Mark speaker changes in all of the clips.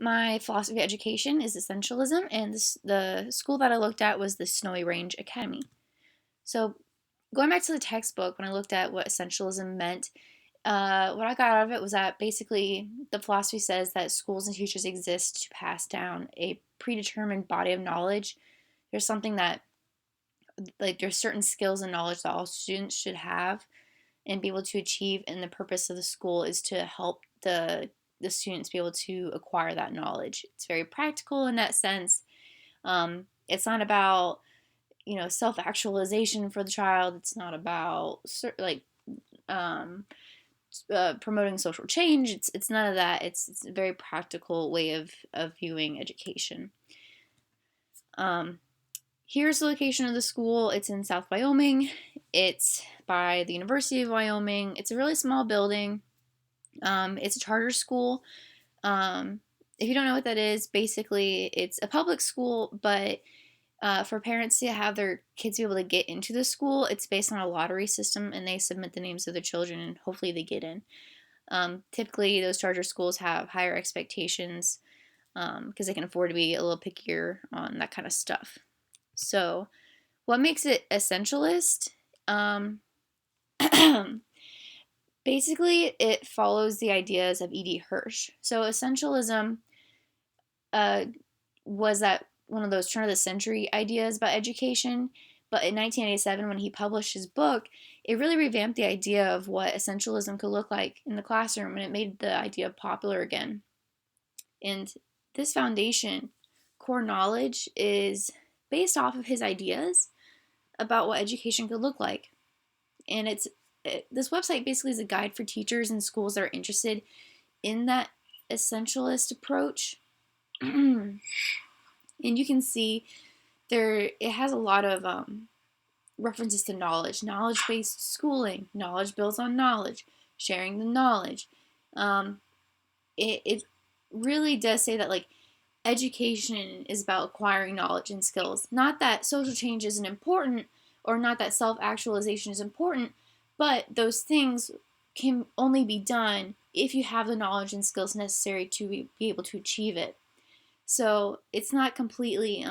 Speaker 1: my philosophy of education is essentialism, and the school that I looked at was the Snowy Range Academy. So, going back to the textbook, when I looked at what essentialism meant, what I got out of it was that basically the philosophy says that schools and teachers exist to pass down a predetermined body of knowledge. There's something that, like, there's certain skills and knowledge that all students should have and be able to achieve, and the purpose of the school is to help the students be able to acquire that knowledge. It's very practical in that sense. It's not about self-actualization for the child. It's not about um, promoting social change. It's none of that. It's a very practical way of viewing education. Here's the location of the school. It's in South Wyoming. It's by the University of Wyoming. It's a really small building. It's a charter school. If you don't know what that is, basically it's a public school, but for parents to have their kids be able to get into the school, it's based on a lottery system, and they submit the names of their children, and hopefully they get in. Typically, those charter schools have higher expectations because they can afford to be a little pickier on that kind of stuff. So, what makes it essentialist? Basically, it follows the ideas of E.D. Hirsch. So, essentialism was that one of those turn of the century ideas about education. But in 1987, when he published his book, it really revamped the idea of what essentialism could look like in the classroom, and it made the idea popular again. And this foundation, core knowledge, is based off of his ideas about what education could look like. And this website basically is a guide for teachers and schools that are interested in that essentialist approach. And you can see it has a lot of references to knowledge-based schooling, knowledge builds on knowledge, sharing the knowledge. It really does say that, like, education is about acquiring knowledge and skills. Not that social change isn't important, or not that self-actualization is important, but those things can only be done if you have the knowledge and skills necessary to be able to achieve it. So it's not completely,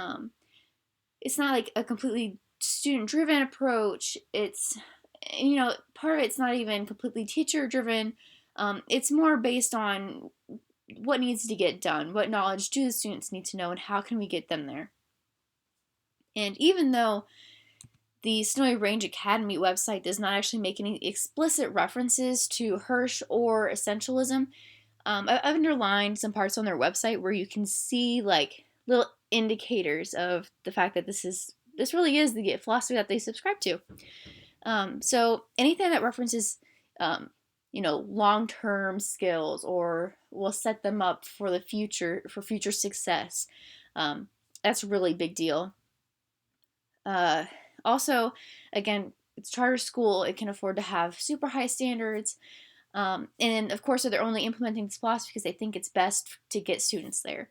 Speaker 1: it's not like a completely student-driven approach. It's, part of it's not even completely teacher-driven. It's more based on what needs to get done, what knowledge do the students need to know, and how can we get them there. And even though the Snowy Range Academy website does not actually make any explicit references to Hirsch or essentialism, I've underlined some parts on their website where you can see like little indicators of the fact that this really is the philosophy that they subscribe to. So anything that references, long-term skills or will set them up for the future, for future success, that's a really big deal. Also, again, it's charter school. It can afford to have super high standards. And of course, they're only implementing this philosophy because they think it's best to get students there.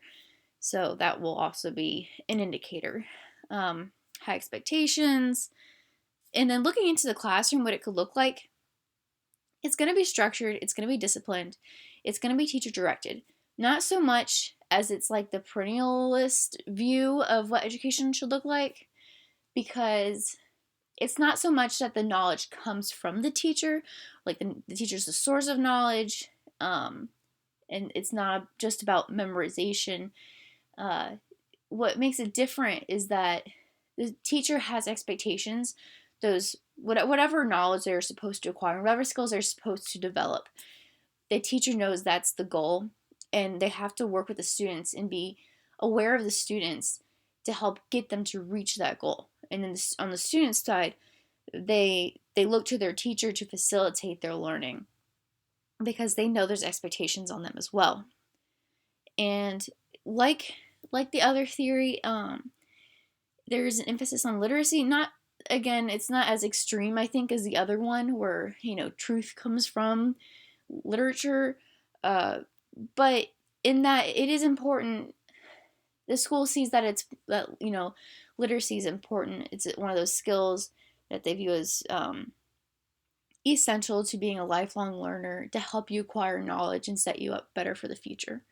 Speaker 1: So that will also be an indicator. High expectations. And then looking into the classroom, what it could look like, it's going to be structured, it's going to be disciplined, it's going to be teacher directed. Not so much as it's like the perennialist view of what education should look like, because it's not so much that the knowledge comes from the teacher, like the teacher's the source of knowledge, and it's not just about memorization. What makes it different is that the teacher has expectations, those whatever knowledge they're supposed to acquire, whatever skills they're supposed to develop. The teacher knows that's the goal, and they have to work with the students and be aware of the students to help get them to reach that goal. And then on the student side, they look to their teacher to facilitate their learning because they know there's expectations on them as well. And like the other theory, there's an emphasis on literacy. Not, again, it's not as extreme, I think, as the other one where, truth comes from literature. But in that, it is important. The school sees that literacy is important. It's one of those skills that they view as essential to being a lifelong learner to help you acquire knowledge and set you up better for the future.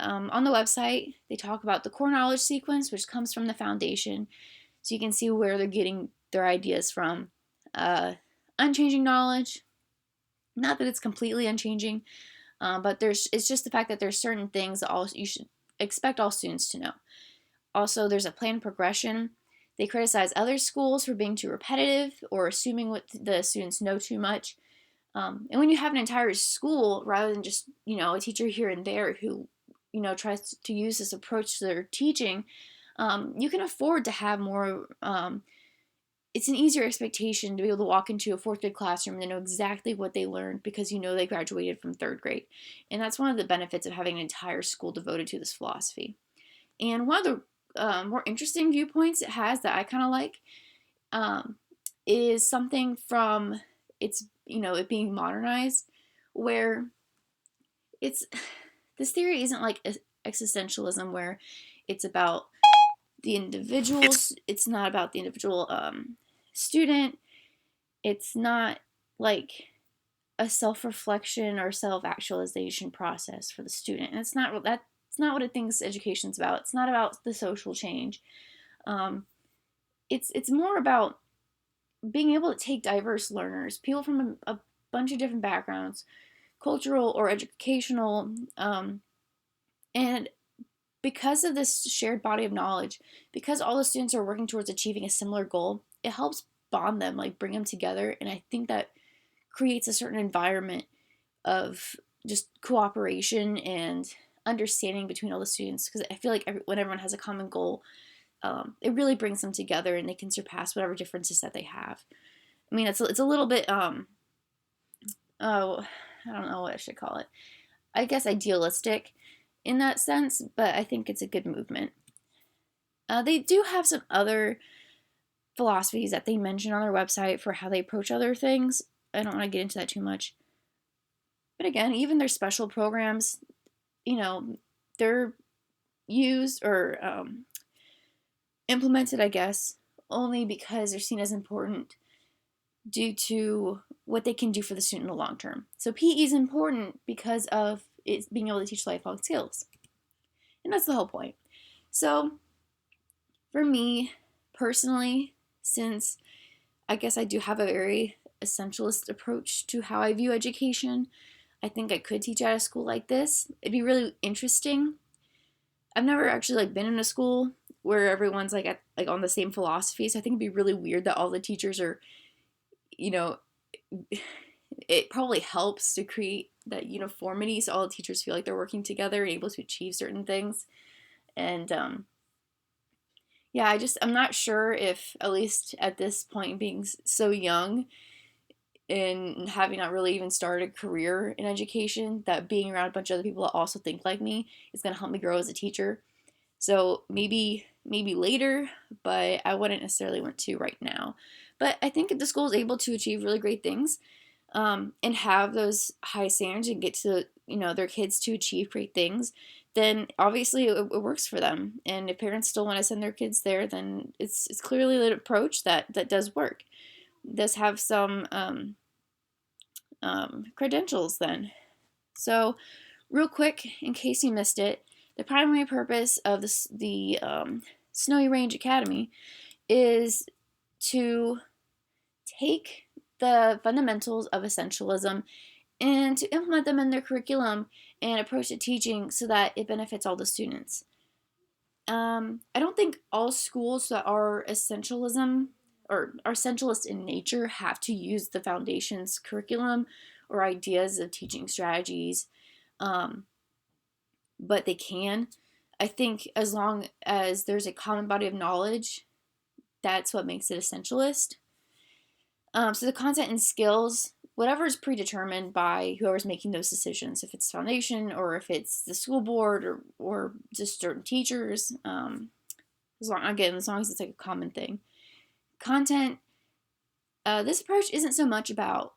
Speaker 1: On the website, they talk about the core knowledge sequence, which comes from the foundation. So you can see where they're getting their ideas from. Unchanging knowledge, not that it's completely unchanging, but it's just the fact that there's certain things that you should expect all students to know. Also, there's a planned progression. They criticize other schools for being too repetitive or assuming what the students know too much. And when you have an entire school, rather than just, a teacher here and there who, tries to use this approach to their teaching, you can afford to have more. It's an easier expectation to be able to walk into a fourth grade classroom and know exactly what they learned because they graduated from third grade. And that's one of the benefits of having an entire school devoted to this philosophy. And one of the more interesting viewpoints it has that I kind of like is something from it being modernized, where it's this theory isn't like existentialism where it's about the individuals. It's not about the individual student. It's not like a self-reflection or self-actualization process for the student, and it's not what it thinks education's about. It's not about the social change. It's more about being able to take diverse learners, people from a bunch of different backgrounds, cultural or educational, and because of this shared body of knowledge, because all the students are working towards achieving a similar goal, it helps bond them, like bring them together, and I think that creates a certain environment of just cooperation and understanding between all the students, because I feel like when everyone has a common goal, it really brings them together and they can surpass whatever differences that they have. I mean, it's a little bit, oh, I don't know what I should call it. I guess idealistic in that sense, but I think it's a good movement. They do have some other philosophies that they mention on their website for how they approach other things. I don't want to get into that too much. But again, even their special programs, they're used or implemented, I guess, only because they're seen as important due to what they can do for the student in the long term. So PE is important because of it being able to teach lifelong skills. And that's the whole point. So for me personally, since I guess I do have a very essentialist approach to how I view education, I think I could teach at a school like this. It'd be really interesting. I've never actually been in a school where everyone's on the same philosophy, so I think it'd be really weird that all the teachers are, it probably helps to create that uniformity so all the teachers feel like they're working together and able to achieve certain things. And yeah, I'm not sure if, at least at this point, being so young and having not really even started a career in education, that being around a bunch of other people that also think like me is going to help me grow as a teacher. So maybe later, but I wouldn't necessarily want to right now. But I think if the school is able to achieve really great things, and have those high standards and get to their kids to achieve great things, then obviously it works for them. And if parents still want to send their kids there, then it's clearly an approach that does work. It does have some credentials then. So real quick, in case you missed it, the primary purpose of the Snowy Range Academy is to take the fundamentals of essentialism and to implement them in their curriculum and approach to teaching so that it benefits all the students. I don't think all schools that are essentialism or are essentialist in nature have to use the foundation's curriculum or ideas of teaching strategies, but they can. I think as long as there's a common body of knowledge, that's what makes it essentialist. So the content and skills, whatever is predetermined by whoever's making those decisions, if it's foundation or if it's the school board or just certain teachers, as long as it's a common thing. Content, this approach isn't so much about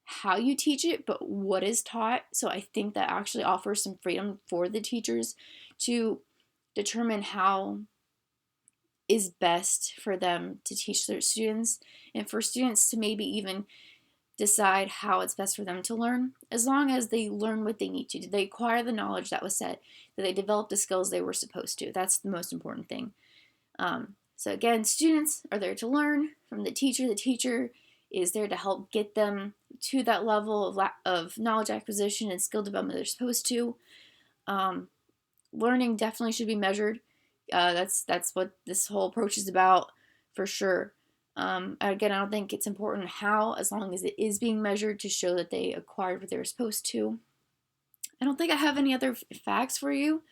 Speaker 1: how you teach it, but what is taught. So I think that actually offers some freedom for the teachers to determine how is best for them to teach their students, and for students to maybe even decide how it's best for them to learn, as long as they learn what they need to. Did they acquire the knowledge that was said? Did they develop the skills they were supposed to? That's the most important thing. So again, students are there to learn from the teacher. The teacher is there to help get them to that level of knowledge acquisition and skill development they're supposed to. Learning definitely should be measured. That's what this whole approach is about, for sure. Again, I don't think it's important how, as long as it is being measured to show that they acquired what they were supposed to. I don't think I have any other facts for you,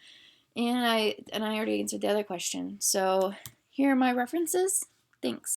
Speaker 1: and I already answered the other question. So here are my references. Thanks.